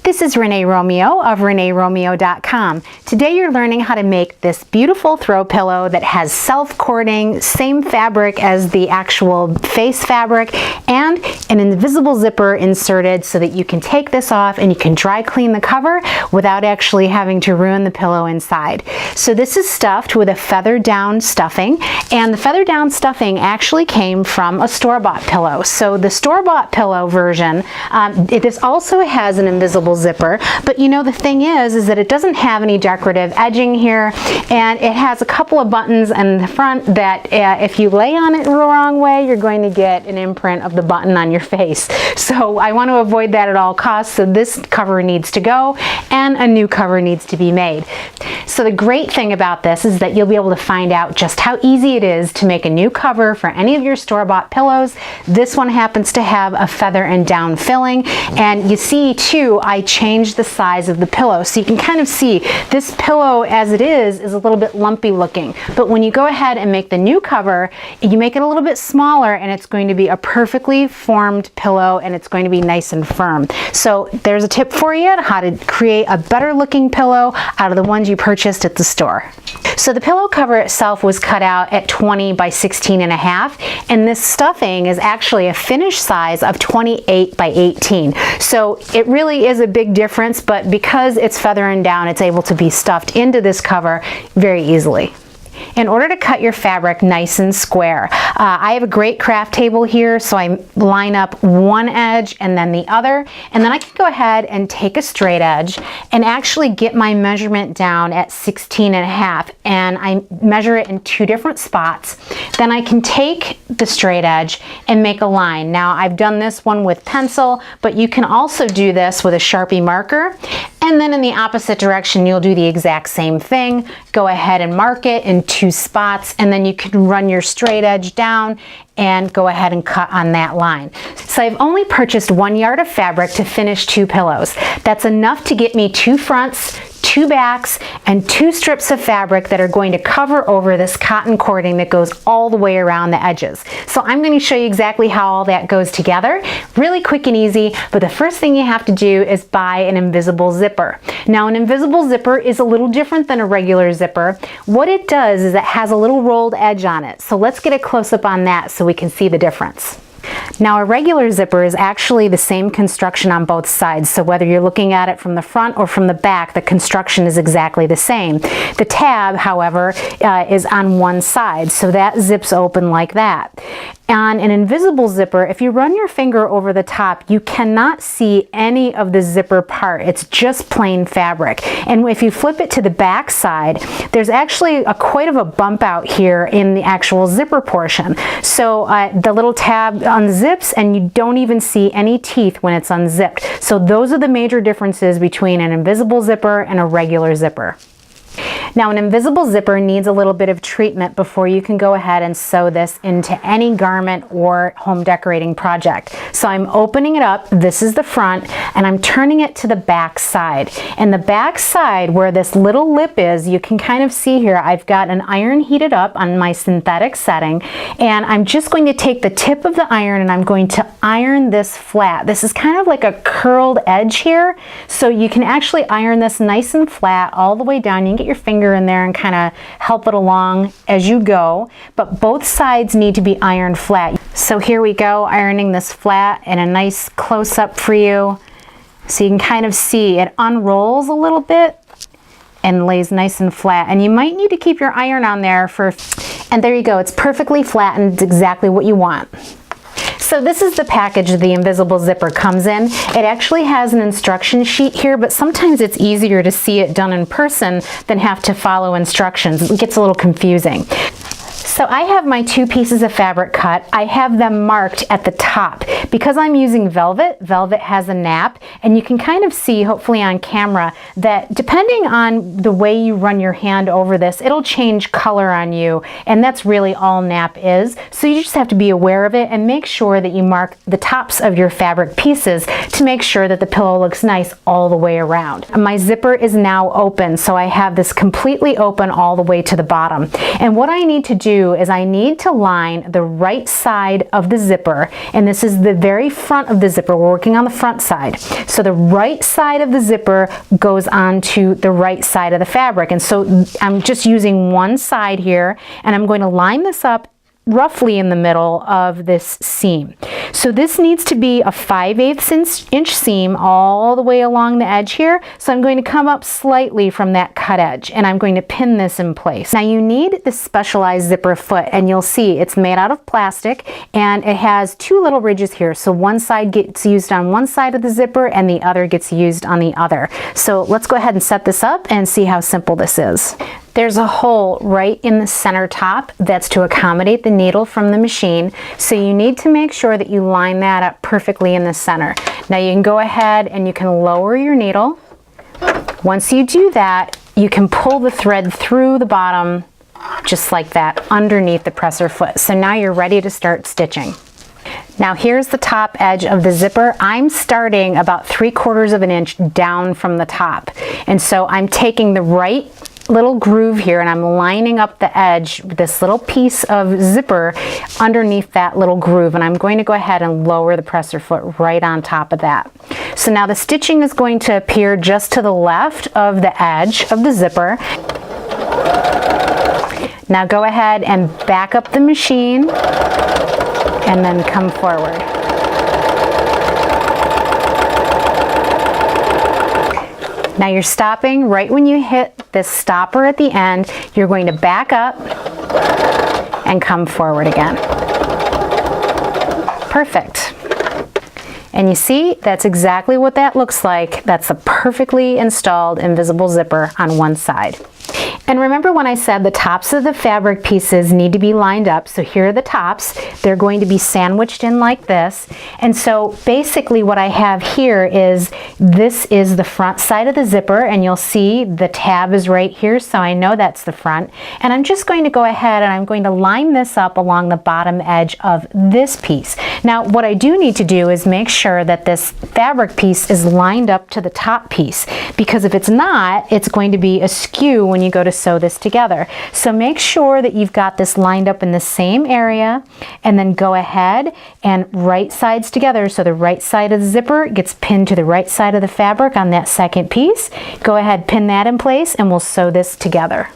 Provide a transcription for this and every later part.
This is Renee Romeo of ReneeRomeo.com. Today you're learning how to make this beautiful throw pillow that has self-cording, same fabric as the actual face fabric, and an invisible zipper inserted so that you can take this off and you can dry clean the cover without actually having to ruin the pillow inside. So this is stuffed with a feather down stuffing, and the feather down stuffing actually came from a store-bought pillow. So the store-bought pillow version, this also has an invisible zipper, but you know the thing is that it doesn't have any decorative edging here, and it has a couple of buttons in the front that if you lay on it the wrong way, you're going to get an imprint of the button on your face. So I want to avoid that at all costs, so this cover needs to go and a new cover needs to be made. So the great thing about this is that you'll be able to find out just how easy it is to make a new cover for any of your store-bought pillows. This one happens to have a feather and down filling, and you see too, I changed the size of the pillow, so you can kind of see this pillow as it is a little bit lumpy looking, but when you go ahead and make the new cover, you make it a little bit smaller and it's going to be a perfectly formed pillow and it's going to be nice and firm. So there's a tip for you on how to create a better looking pillow out of the ones you purchased at the store. So the pillow cover itself was cut out at 20 by 16 and a half, and this stuffing is actually a finished size of 28 by 18. So it really is a big difference, but because it's feather and down, it's able to be stuffed into this cover very easily. In order to cut your fabric nice and square, I have a great craft table here, so I line up one edge and then the other, and then I can go ahead and take a straight edge and actually get my measurement down at 16 and a half, and I measure it in two different spots. Then I can take the straight edge and make a line. Now I've done this one with pencil, but you can also do this with a Sharpie marker, and then in the opposite direction you'll do the exact same thing. Go ahead and mark it in two spots, and then you can run your straight edge down and go ahead and cut on that line. So I've only purchased 1 yard of fabric to finish 2 pillows. That's enough to get me 2 fronts, 2 backs, and 2 strips of fabric that are going to cover over this cotton cording that goes all the way around the edges. So I'm going to show you exactly how all that goes together. Really quick and easy, but the first thing you have to do is buy an invisible zipper. Now an invisible zipper is a little different than a regular zipper. What it does is it has a little rolled edge on it. So let's get a close-up on that so we can see the difference. Now a regular zipper is actually the same construction on both sides, so whether you're looking at it from the front or from the back, the construction is exactly the same. The tab, however, is on one side, so that zips open like that. On an invisible zipper, if you run your finger over the top, you cannot see any of the zipper part. It's just plain fabric. And if you flip it to the back side, there's actually quite of a bump out here in the actual zipper portion. So the little tab unzips and you don't even see any teeth when it's unzipped. So those are the major differences between an invisible zipper and a regular zipper. Now an invisible zipper needs a little bit of treatment before you can go ahead and sew this into any garment or home decorating project. So I'm opening it up, this is the front, and I'm turning it to the back side. And the back side where this little lip is, you can kind of see here, I've got an iron heated up on my synthetic setting, and I'm just going to take the tip of the iron and I'm going to iron this flat. This is kind of like a curled edge here, so you can actually iron this nice and flat all the way down. You can get your finger in there and kind of help it along as you go, but both sides need to be ironed flat. So here we go, ironing this flat, and a nice close-up for you so you can kind of see it unrolls a little bit and lays nice and flat, and you might need to keep your iron on there and there you go, it's perfectly flat and it's exactly what you want. So this is the package the invisible zipper comes in. It actually has an instruction sheet here, but sometimes it's easier to see it done in person than have to follow instructions. It gets a little confusing. So I have my 2 pieces of fabric cut. I have them marked at the top. Because I'm using velvet, velvet has a nap, and you can kind of see, hopefully on camera, that depending on the way you run your hand over this, it'll change color on you, and that's really all nap is. So you just have to be aware of it and make sure that you mark the tops of your fabric pieces to make sure that the pillow looks nice all the way around. My zipper is now open, so I have this completely open all the way to the bottom. And what I need to do do is I need to line the right side of the zipper, and this is the very front of the zipper. We're working on the front side. So the right side of the zipper goes onto the right side of the fabric. And so I'm just using one side here, and I'm going to line this up roughly in the middle of this seam. So this needs to be a 5/8 inch seam all the way along the edge here. So I'm going to come up slightly from that cut edge, and I'm going to pin this in place. Now you need this specialized zipper foot, and you'll see it's made out of plastic, and it has two little ridges here. So one side gets used on one side of the zipper and the other gets used on the other. So let's go ahead and set this up and see how simple this is. There's a hole right in the center top that's to accommodate the needle from the machine, so you need to make sure that you line that up perfectly in the center. Now you can go ahead and you can lower your needle. Once you do that, you can pull the thread through the bottom just like that underneath the presser foot. So now you're ready to start stitching. Now here's the top edge of the zipper. I'm starting about 3/4 of an inch down from the top, and so I'm taking the right little groove here and I'm lining up the edge, this little piece of zipper underneath that little groove, and I'm going to go ahead and lower the presser foot right on top of that. So now the stitching is going to appear just to the left of the edge of the zipper. Now go ahead and back up the machine and then come forward. Now you're stopping right when you hit this stopper at the end. You're going to back up and come forward again. Perfect. And you see, that's exactly what that looks like. That's a perfectly installed invisible zipper on one side. And remember when I said the tops of the fabric pieces need to be lined up? So here are the tops. They're going to be sandwiched in like this. And so basically what I have here is, this is the front side of the zipper, and you'll see the tab is right here, so I know that's the front. And I'm just going to go ahead and I'm going to line this up along the bottom edge of this piece. Now what I do need to do is make sure that this fabric piece is lined up to the top piece, because if it's not, it's going to be askew when you go to sew this together. So make sure that you've got this lined up in the same area, and then go ahead and right sides together. So the right side of the zipper gets pinned to the right side of the fabric on that second piece. Go ahead, pin that in place, and we'll sew this together.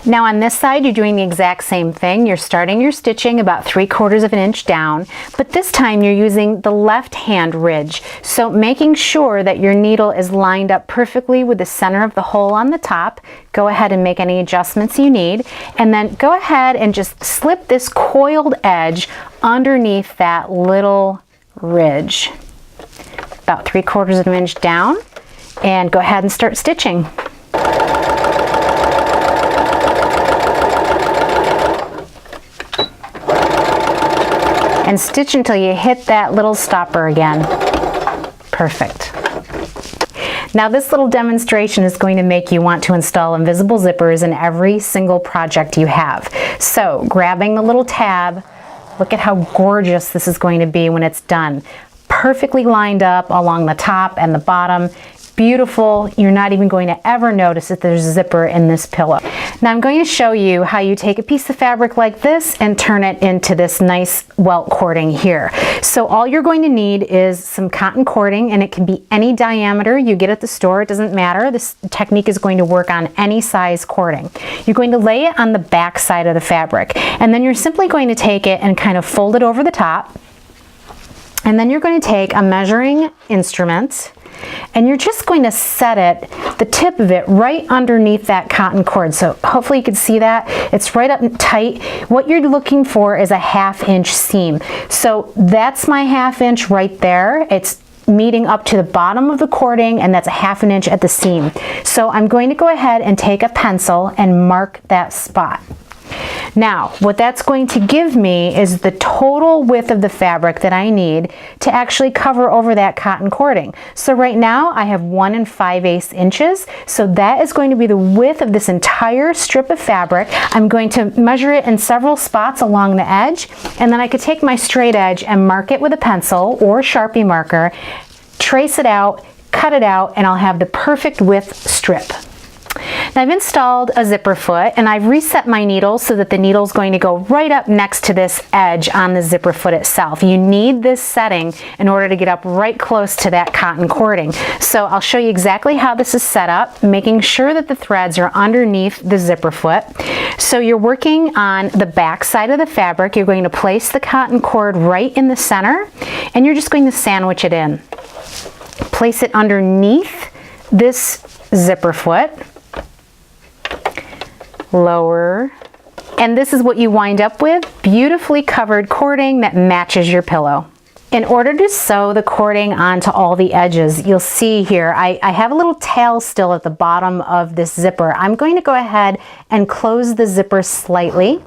Now on this side, you're doing the exact same thing. You're starting your stitching about 3/4 of an inch down, but this time you're using the left hand ridge. So making sure that your needle is lined up perfectly with the center of the hole on the top. Go ahead and make any adjustments you need, and then go ahead and just slip this coiled edge underneath that little ridge, about 3/4 of an inch down, and go ahead and start stitching. And stitch until you hit that little stopper again. Perfect. Now this little demonstration is going to make you want to install invisible zippers in every single project you have. So grabbing the little tab, look at how gorgeous this is going to be when it's done. Perfectly lined up along the top and the bottom. Beautiful. You're not even going to ever notice that there's a zipper in this pillow. Now I'm going to show you how you take a piece of fabric like this and turn it into this nice welt cording here. So all you're going to need is some cotton cording, and it can be any diameter you get at the store. It doesn't matter. This technique is going to work on any size cording. You're going to lay it on the back side of the fabric, and then you're simply going to take it and kind of fold it over the top. And then you're going to take a measuring instrument, and you're just going to set it, the tip of it, right underneath that cotton cord. So hopefully you can see that. It's right up tight. What you're looking for is a 1/2 inch seam. So that's my 1/2 inch right there. It's meeting up to the bottom of the cording, and that's a 1/2 inch at the seam. So I'm going to go ahead and take a pencil and mark that spot. Now, what that's going to give me is the total width of the fabric that I need to actually cover over that cotton cording. So right now I have 1 5/8 inches. So that is going to be the width of this entire strip of fabric. I'm going to measure it in several spots along the edge, and then I could take my straight edge and mark it with a pencil or Sharpie marker, trace it out, cut it out, and I'll have the perfect width strip. Now I've installed a zipper foot and I've reset my needle so that the needle is going to go right up next to this edge on the zipper foot itself. You need this setting in order to get up right close to that cotton cording. So I'll show you exactly how this is set up, making sure that the threads are underneath the zipper foot. So you're working on the back side of the fabric. You're going to place the cotton cord right in the center and you're just going to sandwich it in. Place it underneath this zipper foot, lower, and this is what you wind up with, beautifully covered cording that matches your pillow. In order to sew the cording onto all the edges, you'll see here, I have a little tail still at the bottom of this zipper. I'm going to go ahead and close the zipper slightly,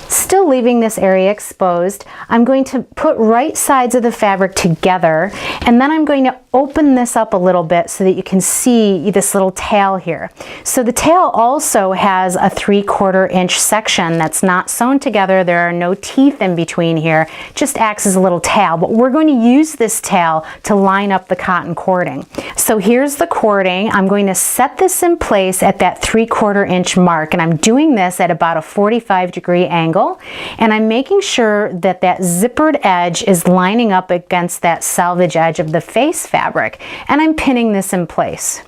still leaving this area exposed. I'm going to put right sides of the fabric together, and then I'm going to open this up a little bit so that you can see this little tail here. So the tail also has a 3/4 inch section that's not sewn together. There are no teeth in between here. It just acts as a little tail, but we're going to use this tail to line up the cotton cording. So here's the cording. I'm going to set this in place at that 3/4 inch mark, and I'm doing this at about a 45-degree angle, and I'm making sure that that zippered edge is lining up against that selvage edge of the face fabric, and I'm pinning this in place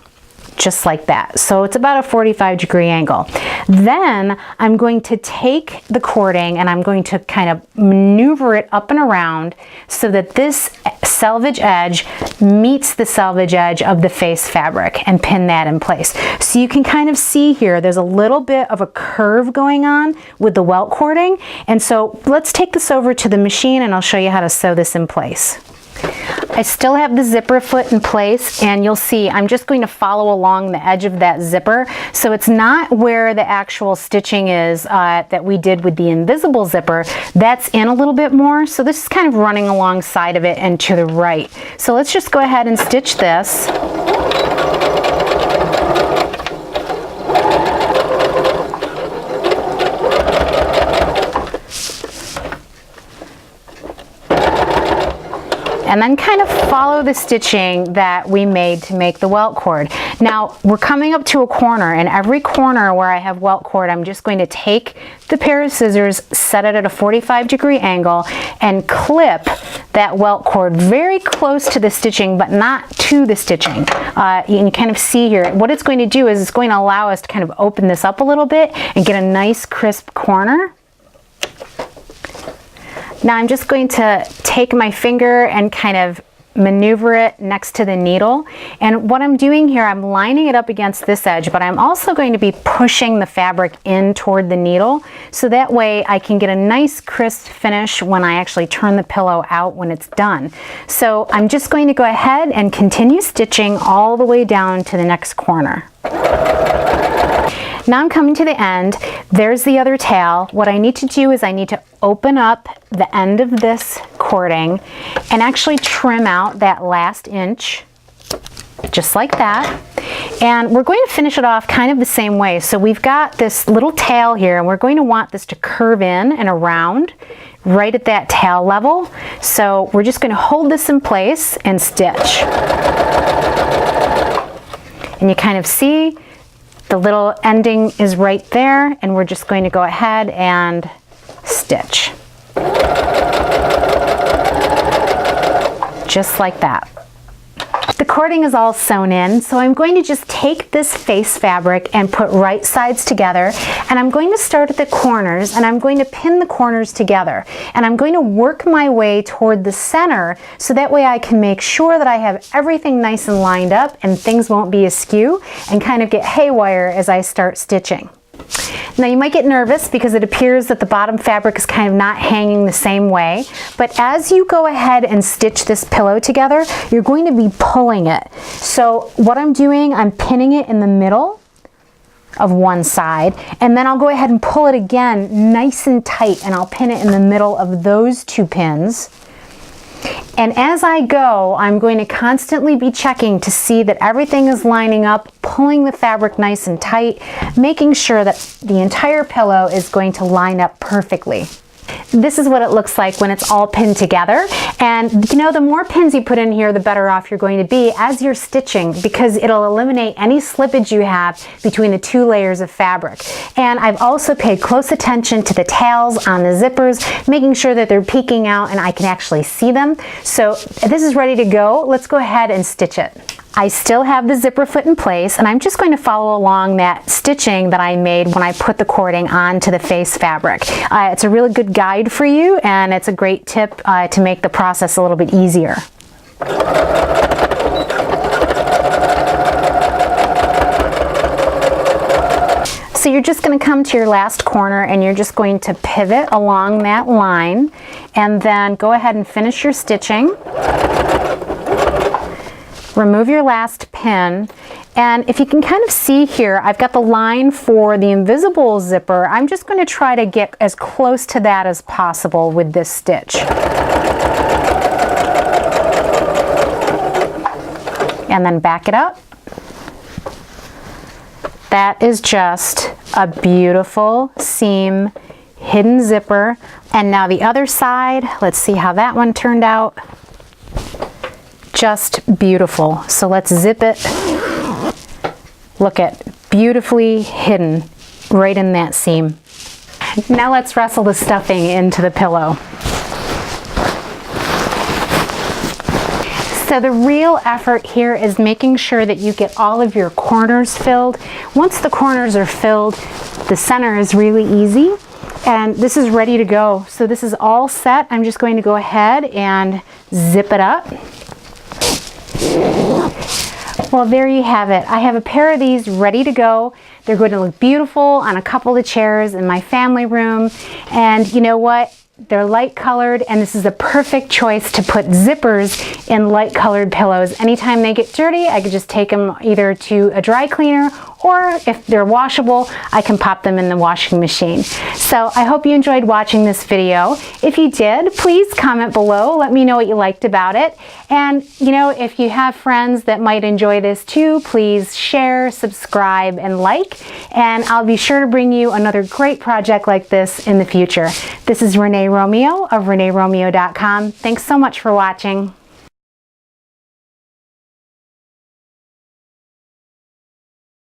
just like that. So it's about a 45-degree angle. Then I'm going to take the cording and I'm going to kind of maneuver it up and around so that this selvage edge meets the selvage edge of the face fabric and pin that in place. So you can kind of see here there's a little bit of a curve going on with the welt cording, and so let's take this over to the machine and I'll show you how to sew this in place. I still have the zipper foot in place, and you'll see I'm just going to follow along the edge of that zipper. So it's not where the actual stitching is that we did with the invisible zipper. That's in a little bit more. So this is kind of running alongside of it and to the right. So let's just go ahead and stitch this. And then kind of follow the stitching that we made to make the welt cord. Now we're coming up to a corner, and every corner where I have welt cord, I'm just going to take the pair of scissors, set it at a 45-degree angle, and clip that welt cord very close to the stitching, but not to the stitching. You can kind of see here, what it's going to do is it's going to allow us to kind of open this up a little bit and get a nice crisp corner. Now I'm just going to take my finger and kind of maneuver it next to the needle. And what I'm doing here, I'm lining it up against this edge, but I'm also going to be pushing the fabric in toward the needle, so that way I can get a nice crisp finish when I actually turn the pillow out when it's done. So I'm just going to go ahead and continue stitching all the way down to the next corner. Now I'm coming to the end. There's the other tail. What I need to do is I need to open up the end of this cording and actually trim out that last inch, just like that. And we're going to finish it off kind of the same way. So we've got this little tail here, and we're going to want this to curve in and around right at that tail level. So we're just going to hold this in place and stitch. And you kind of see the little ending is right there, and we're just going to go ahead and stitch. Just like that. The cording is all sewn in, so I'm going to just take this face fabric and put right sides together, and I'm going to start at the corners, and I'm going to pin the corners together, and I'm going to work my way toward the center so that way I can make sure that I have everything nice and lined up and things won't be askew and kind of get haywire as I start stitching. Now you might get nervous because it appears that the bottom fabric is kind of not hanging the same way, but as you go ahead and stitch this pillow together, you're going to be pulling it. So what I'm doing, I'm pinning it in the middle of one side, and then I'll go ahead and pull it again nice and tight, and I'll pin it in the middle of those two pins. And as I go, I'm going to constantly be checking to see that everything is lining up, pulling the fabric nice and tight, making sure that the entire pillow is going to line up perfectly. This is what it looks like when it's all pinned together. And you know, the more pins you put in here, the better off you're going to be as you're stitching, because it'll eliminate any slippage you have between the two layers of fabric. And I've also paid close attention to the tails on the zippers, making sure that they're peeking out and I can actually see them. So this is ready to go. Let's go ahead and stitch it. I still have the zipper foot in place, and I'm just going to follow along that stitching that I made when I put the cording onto the face fabric. It's a really good guide for you, and it's a great tip to make the process a little bit easier. So you're just going to come to your last corner and you're just going to pivot along that line, and then go ahead and finish your stitching. Remove your last pin, and if you can kind of see here, I've got the line for the invisible zipper. I'm just going to try to get as close to that as possible with this stitch. And then back it up. That is just a beautiful seam hidden zipper. And now the other side, let's see how that one turned out. Just beautiful. So let's zip it. Look at, beautifully hidden right in that seam. Now let's wrestle the stuffing into the pillow. So the real effort here is making sure that you get all of your corners filled. Once the corners are filled, the center is really easy, and this is ready to go. So this is all set. I'm just going to go ahead and zip it up. Well, there you have it. I have a pair of these ready to go. They're going to look beautiful on a couple of chairs in my family room. And you know what? They're light colored, and this is the perfect choice to put zippers in light colored pillows. Anytime they get dirty, I could just take them either to a dry cleaner, or if they're washable, I can pop them in the washing machine. So I hope you enjoyed watching this video. If you did, please comment below. Let me know what you liked about it. And you know, if you have friends that might enjoy this too, please share, subscribe, and like. And I'll be sure to bring you another great project like this in the future. This is Renee Romeo of ReneeRomeo.com. Thanks so much for watching.